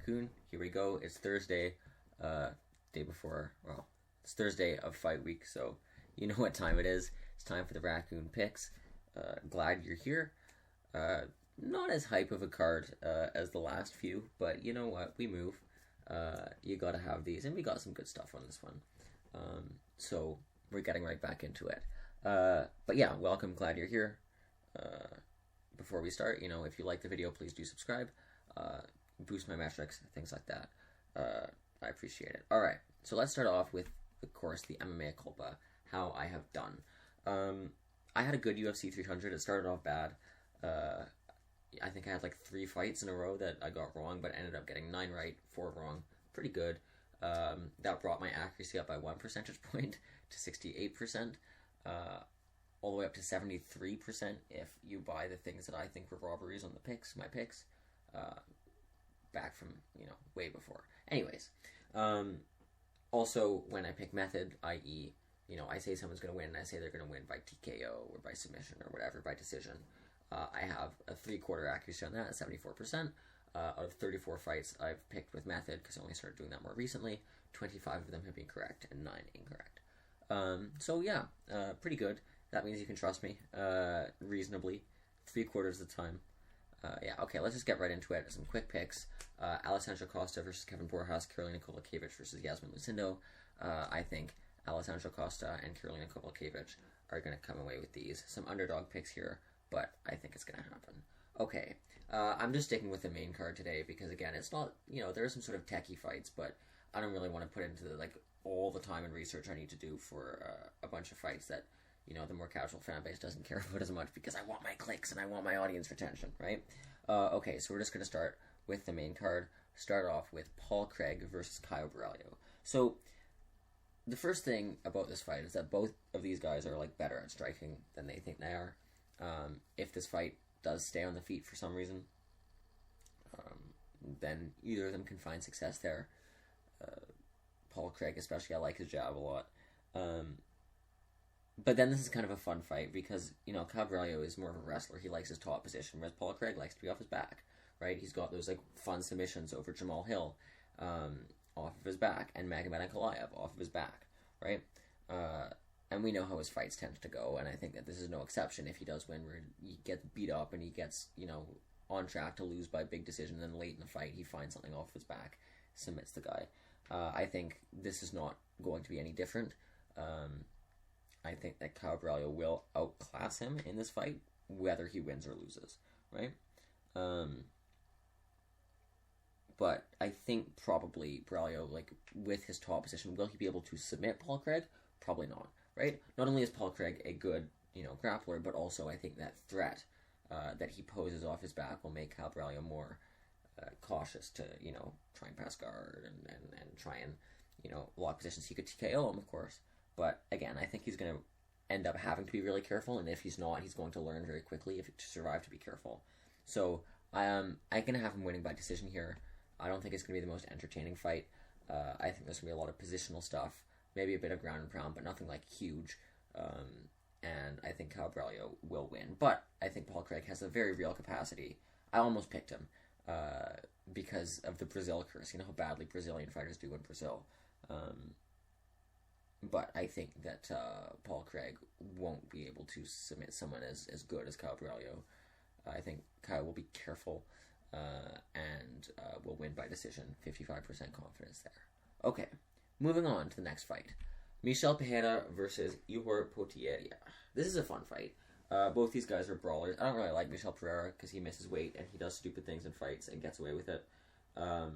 Raccoon. Here we go. It's Thursday, day before, well, it's Thursday of fight week, so you know what time it is. It's time for the Raccoon Picks. Glad you're here. Not as hype of a card as the last few, but you know what? We move. You gotta have these, and we got some good stuff on this one. So we're getting right back into it. But yeah, welcome. Glad you're here. Before we start, if you like the video, please do subscribe. Boost my metrics, things like that. I appreciate it. All right, so let's start off with, of course, the MMA Culpa, how I have done. I had a good UFC 300. It started off bad. I think I had like 3 fights in a row that I got wrong, but ended up getting 9 right, 4 wrong. Pretty good. That brought my accuracy up by 1 percentage point to 68%. All the way up to 73% if you buy the things that I think were robberies on the picks, my picks, back from, way before. Anyways, also when I pick method, i.e., I say someone's going to win, and I say they're going to win by TKO or by submission or whatever, by decision. I have a 3/4 accuracy on that at 74%. Out of 34 fights I've picked with method, because I only started doing that more recently, 25 of them have been correct and 9 incorrect. So yeah, pretty good. That means you can trust me, reasonably, 3/4 of the time. Yeah, okay, let's just get right into it. Some quick picks. Alessandro Costa versus Kevin Borjas, Karolina Kowalkiewicz versus Yasmin Lucindo. I think Alessandro Costa and Karolina Kowalkiewicz are going to come away with these. Some underdog picks here, but I think it's going to happen. Okay, I'm just sticking with the main card today because, again, it's not, there are some sort of techie fights, but I don't really want to put into, all the time and research I need to do for a bunch of fights that, the more casual fan base doesn't care about as much because I want my clicks and I want my audience retention, right? Okay, so we're just going to start with the main card. Start off with Paul Craig versus Caio Barello. So, the first thing about this fight is that both of these guys are, better at striking than they think they are. If this fight does stay on the feet for some reason, then either of them can find success there. Paul Craig, especially, I like his jab a lot. But then this is kind of a fun fight because, Caio Barello is more of a wrestler. He likes his top position, whereas Paul Craig likes to be off his back, right? He's got those, fun submissions over Jamal Hill off of his back, and Magomed Ankalaev off of his back, right? And we know how his fights tend to go, and I think that this is no exception if he does win, where he gets beat up and he gets, on track to lose by a big decision, and then late in the fight he finds something off his back, submits the guy. I think this is not going to be any different. I think that Caio Barello will outclass him in this fight, whether he wins or loses, right? But I think probably Barello, with his top position, will he be able to submit Paul Craig? Probably not, right? Not only is Paul Craig a good, grappler, but also I think that threat that he poses off his back will make Caio Barello more cautious to, try and pass guard and try and, lock positions. He could TKO him, of course. But again, I think he's going to end up having to be really careful, and if he's not, he's going to learn very quickly to survive to be careful. So I'm going to have him winning by decision here. I don't think it's going to be the most entertaining fight. I think there's going to be a lot of positional stuff, maybe a bit of ground and pound, but nothing huge. And I think Caio Barello will win. But I think Paul Craig has a very real capacity. I almost picked him because of the Brazil curse. You know how badly Brazilian fighters do in Brazil. But I think that Paul Craig won't be able to submit someone as good as Caio Barello. I think Caio will be careful and will win by decision. 55% confidence there. Okay, moving on to the next fight. Michel Pereira versus Ihor Potier. This is a fun fight. Both these guys are brawlers. I don't really like Michel Pereira because he misses weight and he does stupid things in fights and gets away with it. I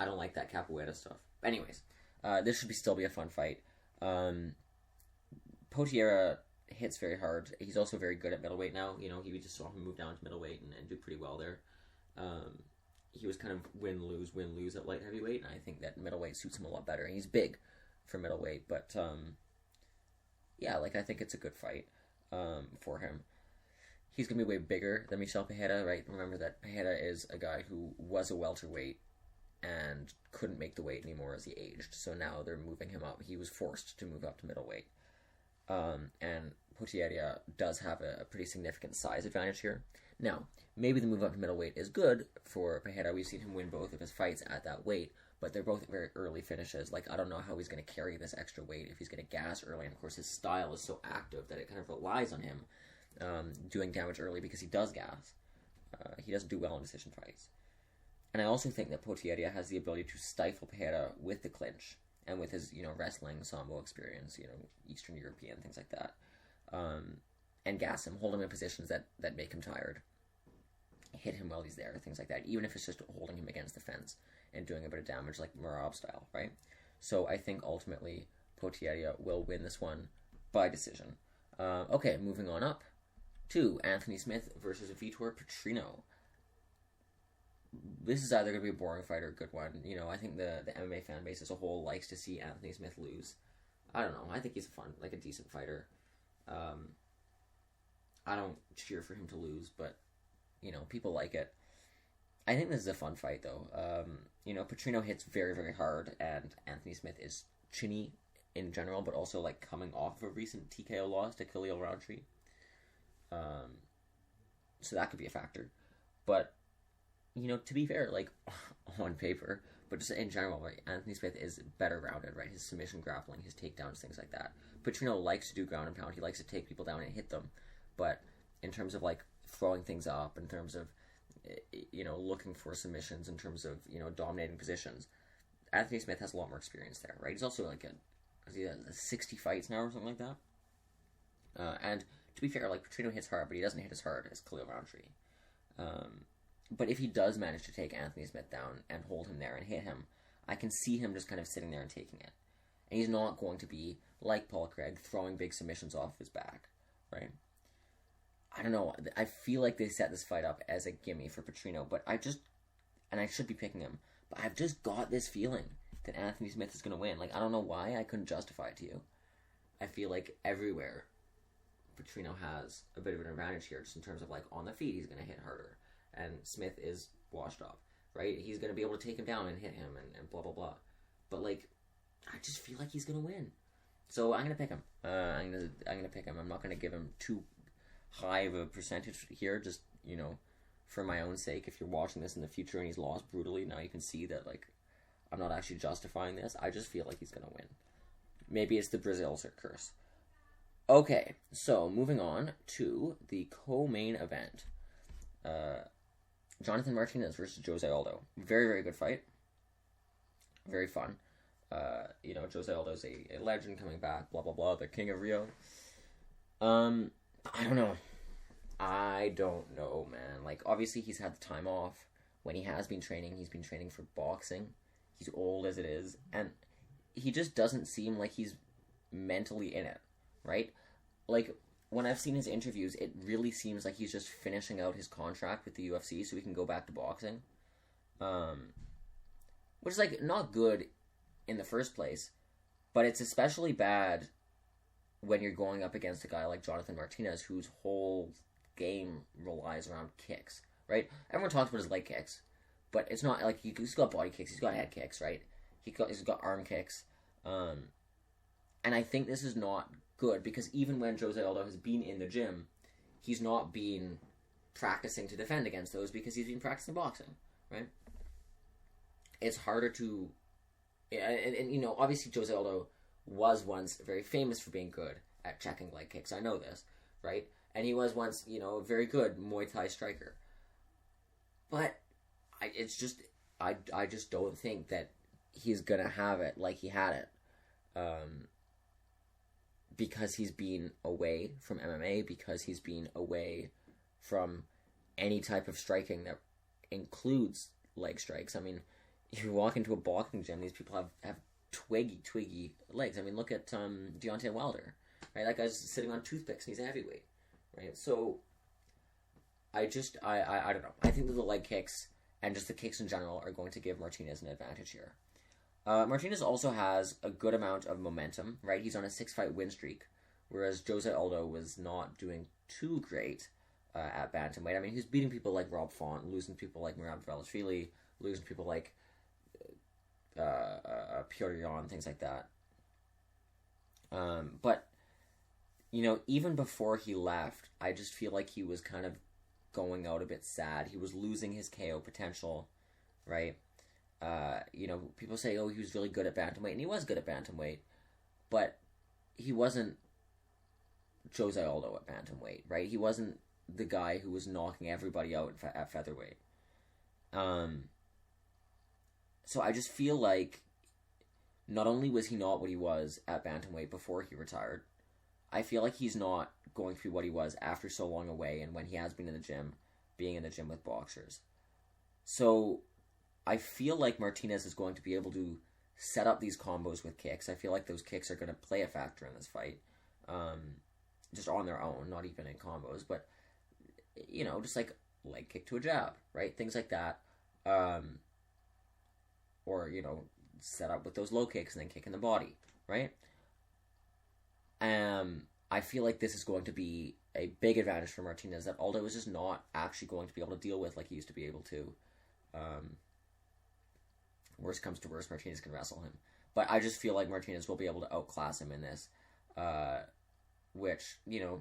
don't like that capoeira stuff. Anyways. This should still be a fun fight. Potier hits very hard. He's also very good at middleweight now. We just saw him move down to middleweight and do pretty well there. He was kind of win-lose at light heavyweight, and I think that middleweight suits him a lot better. And he's big for middleweight, but yeah, I think it's a good fight for him. He's going to be way bigger than Michel Pereira, right? Remember that Pereira is a guy who was a welterweight and couldn't make the weight anymore as he aged. So now they're moving him up. He was forced to move up to middleweight. And Potier does have a pretty significant size advantage here. Now, maybe the move up to middleweight is good for Pereira. We've seen him win both of his fights at that weight, but they're both very early finishes. Like, I don't know how he's going to carry this extra weight, if he's going to gas early. And, of course, his style is so active that it kind of relies on him doing damage early because he does gas. He doesn't do well in decision fights. And I also think that Potier has the ability to stifle Pereira with the clinch and with his, wrestling, sambo experience, Eastern European, things like that. And gas him, hold him in positions that make him tired. Hit him while he's there, things like that. Even if it's just holding him against the fence and doing a bit of damage like Merab style, right? So I think ultimately Potier will win this one by decision. Okay, moving on up to Anthony Smith versus Vitor Petrino. This is either going to be a boring fight or a good one. I think the MMA fan base as a whole likes to see Anthony Smith lose. I don't know. I think he's a decent fighter. I don't cheer for him to lose, but, people like it. I think this is a fun fight, though. Petrino hits very, very hard, and Anthony Smith is chinny in general, but also, coming off of a recent TKO loss to Khalil Rountree. So that could be a factor. But, to be fair, on paper, but just in general, right, Anthony Smith is better rounded, right? His submission grappling, his takedowns, things like that. Petrino likes to do ground and pound. He likes to take people down and hit them. But in terms of, throwing things up, in terms of, looking for submissions, in terms of, dominating positions, Anthony Smith has a lot more experience there, right? He's also, 60 fights now or something like that. And to be fair, Petrino hits hard, but he doesn't hit as hard as Khalil Rountree. But if he does manage to take Anthony Smith down and hold him there and hit him, I can see him just kind of sitting there and taking it. And he's not going to be, like Paul Craig, throwing big submissions off his back, right? I don't know. I feel like they set this fight up as a gimme for Petrino, but I should be picking him, but I've just got this feeling that Anthony Smith is going to win. I don't know why. I couldn't justify it to you. I feel like everywhere Petrino has a bit of an advantage here, just in terms of, on the feet, he's going to hit harder. And Smith is washed up, right? He's going to be able to take him down and hit him and blah, blah, blah. But, I just feel like he's going to win. So I'm going to pick him. I'm going to pick him. I'm not going to give him too high of a percentage here, just, for my own sake. If you're watching this in the future and he's lost brutally, now you can see that, I'm not actually justifying this. I just feel like he's going to win. Maybe it's the Brazil curse. Okay, so moving on to the co-main event. Jonathan Martinez versus Jose Aldo. Very, very good fight. Very fun. Jose Aldo's a legend coming back, blah, blah, blah, the king of Rio. I don't know, man. Obviously he's had the time off. When he has been training, he's been training for boxing. He's old as it is, and he just doesn't seem like he's mentally in it, right? When I've seen his interviews, it really seems like he's just finishing out his contract with the UFC so he can go back to boxing. Which is, not good in the first place, but it's especially bad when you're going up against a guy like Jonathan Martinez, whose whole game relies around kicks, right? Everyone talks about his leg kicks, but it's not he's got body kicks, he's got head kicks, right? He's got arm kicks. And I think this is not good, because even when Jose Aldo has been in the gym, he's not been practicing to defend against those because he's been practicing boxing, right? It's harder to... And obviously Jose Aldo was once very famous for being good at checking leg kicks. I know this, right? And he was once, a very good Muay Thai striker. But I just don't think that he's going to have it like he had it. Because he's been away from MMA, because he's been away from any type of striking that includes leg strikes. I mean, you walk into a boxing gym, these people have twiggy legs. I mean, look at Deontay Wilder, right? That guy's sitting on toothpicks and he's a heavyweight, right? So I don't know. I think that the leg kicks and just the kicks in general are going to give Martinez an advantage here. Martinez also has a good amount of momentum, right? He's on a 6-fight win streak, whereas Jose Aldo was not doing too great at bantamweight. I mean, he's beating people like Rob Font, losing people like Merab Dvalishvili, losing people like Petr Yan, things like that. But, even before he left, I just feel like he was kind of going out a bit sad. He was losing his KO potential, right? People say, oh, he was really good at bantamweight, and he was good at bantamweight, but he wasn't Jose Aldo at bantamweight, right? He wasn't the guy who was knocking everybody out at featherweight. So I just feel like not only was he not what he was at bantamweight before he retired, I feel like he's not going to be what he was after so long away and when he has been in the gym, being in the gym with boxers. So I feel like Martinez is going to be able to set up these combos with kicks. I feel like those kicks are going to play a factor in this fight. Just on their own, not even in combos, but, just like leg kick to a jab, right? Things like that. Or, set up with those low kicks and then kick in the body, right? I feel like this is going to be a big advantage for Martinez that Aldo is just not actually going to be able to deal with like he used to be able to. Worst comes to worst, Martinez can wrestle him. But I just feel like Martinez will be able to outclass him in this. Which,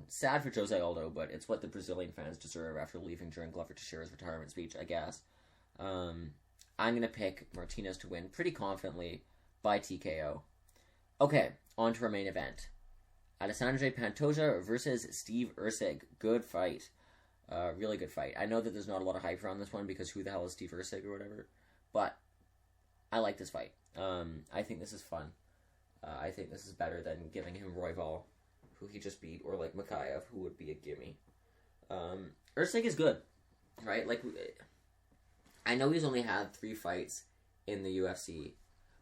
sad for Jose Aldo, but it's what the Brazilian fans deserve after leaving during Glover Teixeira's retirement speech, I guess. I'm going to pick Martinez to win pretty confidently by TKO. Okay, on to our main event. Alexandre Pantoja versus Steve Erceg. Good fight. Really good fight. I know that there's not a lot of hype around this one because who the hell is Steve Erceg or whatever, but I like this fight. I think this is fun. I think this is better than giving him Royval, who he just beat, or like Makayev, who would be a gimme. Erceg is good, right? Like, I know he's only had 3 fights in the UFC,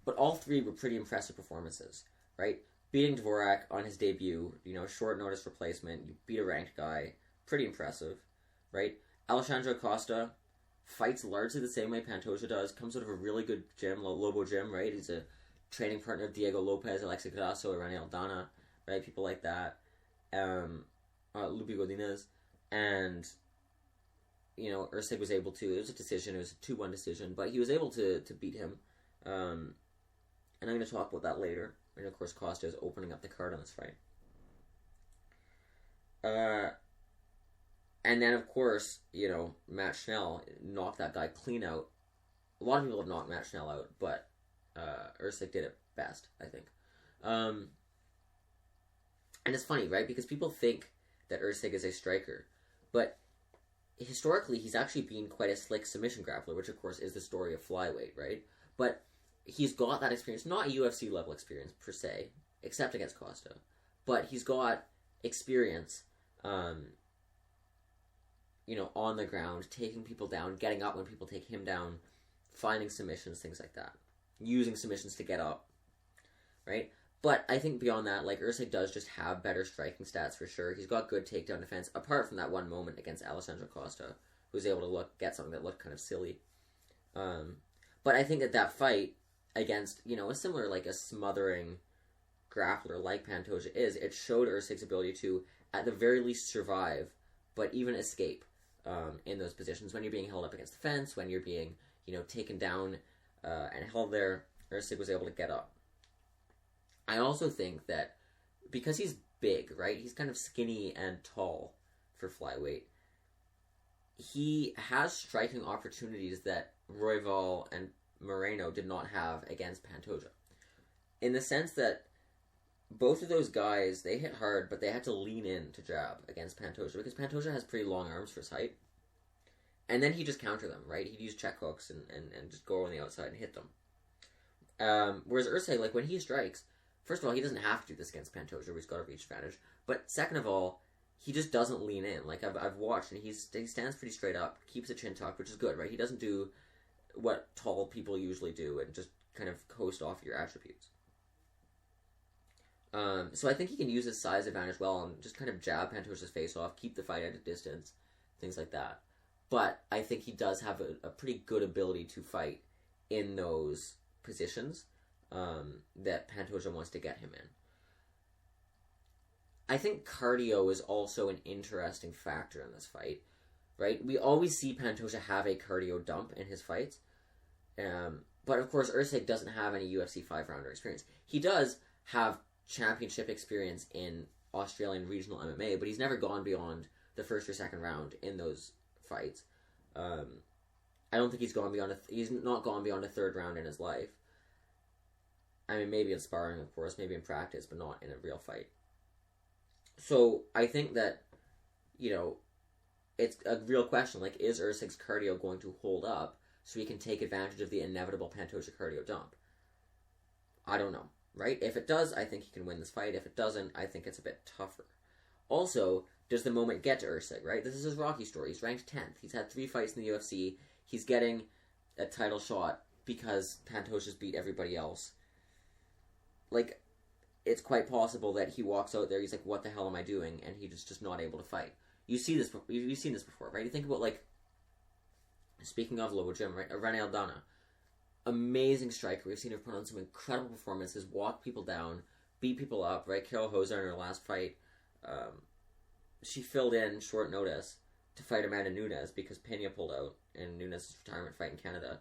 but all 3 were pretty impressive performances, right? Beating Dvorak on his debut, short notice replacement, you beat a ranked guy, pretty impressive, right? Alessandro Costa fights largely the same way Pantoja does, comes out of a really good gym, Lobo Gym, right? He's a training partner of Diego Lopes, Alexis Grasso, Irene Aldana, right? People like that. Lupi Godinez. And, Erceg was able to, it was a decision, it was a 2-1 decision, but he was able to beat him. And I'm going to talk about that later. And, of course, Costa is opening up the card on this fight. And then, of course, Matt Schnell knocked that guy clean out. A lot of people have knocked Matt Schnell out, but Erceg did it best, I think. And it's funny, right? Because people think that Erceg is a striker, but historically, he's actually been quite a slick submission grappler, which, of course, is the story of flyweight, right? But he's got that experience, not UFC level experience per se, except against Costa, but he's got experience, on the ground, taking people down, getting up when people take him down, finding submissions, things like that, using submissions to get up, right? But I think beyond that, like, Erceg does just have better striking stats for sure. He's got good takedown defense, apart from that one moment against Alessandro Costa, who was able to get something that looked kind of silly. But I think that fight against, a similar, like, a smothering grappler like Pantoja is, it showed Erceg's ability to, at the very least, survive, but even escape in those positions. When you're being held up against the fence, when you're being, taken down and held there, Erceg was able to get up. I also think that because he's big, right? He's kind of skinny and tall for flyweight. He has striking opportunities that Royval and Moreno did not have against Pantoja. In the sense that both of those guys, they hit hard, but they had to lean in to jab against Pantoja because Pantoja has pretty long arms for his height. And then he just counter them, right? He'd use check hooks and just go on the outside and hit them. Whereas Erceg, like, when he strikes, first of all, he doesn't have to do this against Pantoja, where he's got a reach advantage. But second of all, he just doesn't lean in. Like, I've watched, and he stands pretty straight up, keeps the chin tucked, which is good, right? He doesn't do what tall people usually do and just kind of coast off your attributes. So I think he can use his size advantage well and just kind of jab Pantoja's face off, keep the fight at a distance, things like that. But I think he does have a pretty good ability to fight in those positions that Pantoja wants to get him in. I think cardio is also an interesting factor in this fight, right? We always see Pantoja have a cardio dump in his fights, but of course Erceg doesn't have any UFC 5-rounder experience. He does have championship experience in Australian regional MMA, but he's never gone beyond the first or second round in those fights. I don't think he's gone beyond he's not gone beyond a third round in his life. I mean, maybe in sparring, of course, maybe in practice, but not in a real fight. So I think that, you know, it's a real question. Like, is Erceg's cardio going to hold up so he can take advantage of the inevitable Pantoja cardio dump? I don't know, right? If it does, I think he can win this fight. If it doesn't, I think it's a bit tougher. Also, does the moment get to Erceg, right? This is his Rocky story. He's ranked 10th. He's had 3 fights in the UFC. He's getting a title shot because Pantoja's beat everybody else. Like, it's quite possible that he walks out there, he's like, what the hell am I doing? And he's just not able to fight. You've seen this before, right? You think about, like, speaking of Lobo Gym, right? Rene Aldana. Amazing striker. We've seen her put on some incredible performances, walk people down, beat people up, right? Carol Hoser in her last fight, she filled in short notice to fight Amanda Nunes because Pena pulled out in Nunes' retirement fight in Canada,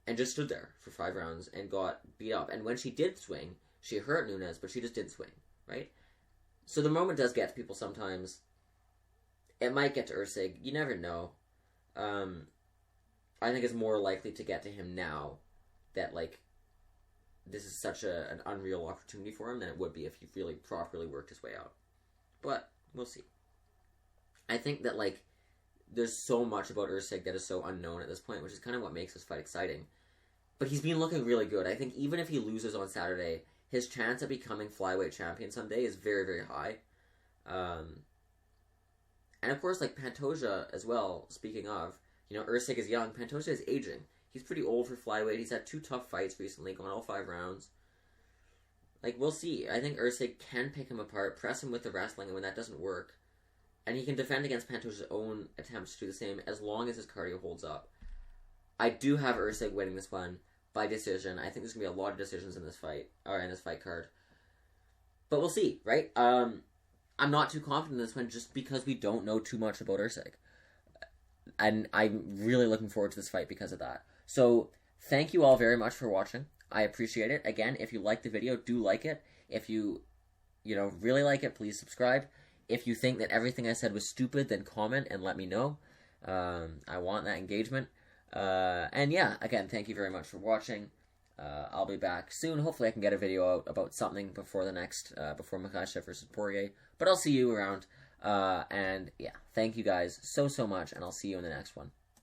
and just stood there for 5 rounds and got beat up. And when she did swing, she hurt Nunes, but she just did swing, right? So the moment does get to people sometimes. It might get to Erceg. You never know. I think it's more likely to get to him now that, like, this is such an unreal opportunity for him than it would be if he really properly worked his way out. But we'll see. I think that, like, there's so much about Erceg that is so unknown at this point, which is kind of what makes this fight exciting. But he's been looking really good. I think even if he loses on Saturday, his chance of becoming flyweight champion someday is very, very high. And of course, like, Pantoja as well, speaking of, you know, Erceg is young, Pantoja is aging. He's pretty old for flyweight. He's had 2 tough fights recently, gone all 5 rounds. Like, we'll see. I think Erceg can pick him apart, press him with the wrestling, and when that doesn't work, and he can defend against Pantoja's own attempts to do the same as long as his cardio holds up. I do have Erceg winning this one by decision. I think there's going to be a lot of decisions in this fight, or in this fight card. But we'll see, right? I'm not too confident in this one just because we don't know too much about Erceg. And I'm really looking forward to this fight because of that. So, thank you all very much for watching. I appreciate it. Again, if you like the video, do like it. If you really like it, please subscribe. If you think that everything I said was stupid, then comment and let me know. I want that engagement. And yeah, again, thank you very much for watching. I'll be back soon. Hopefully I can get a video out about something before the next, before Makhachev versus Potier. But I'll see you around. And yeah, thank you guys so much, and I'll see you in the next one.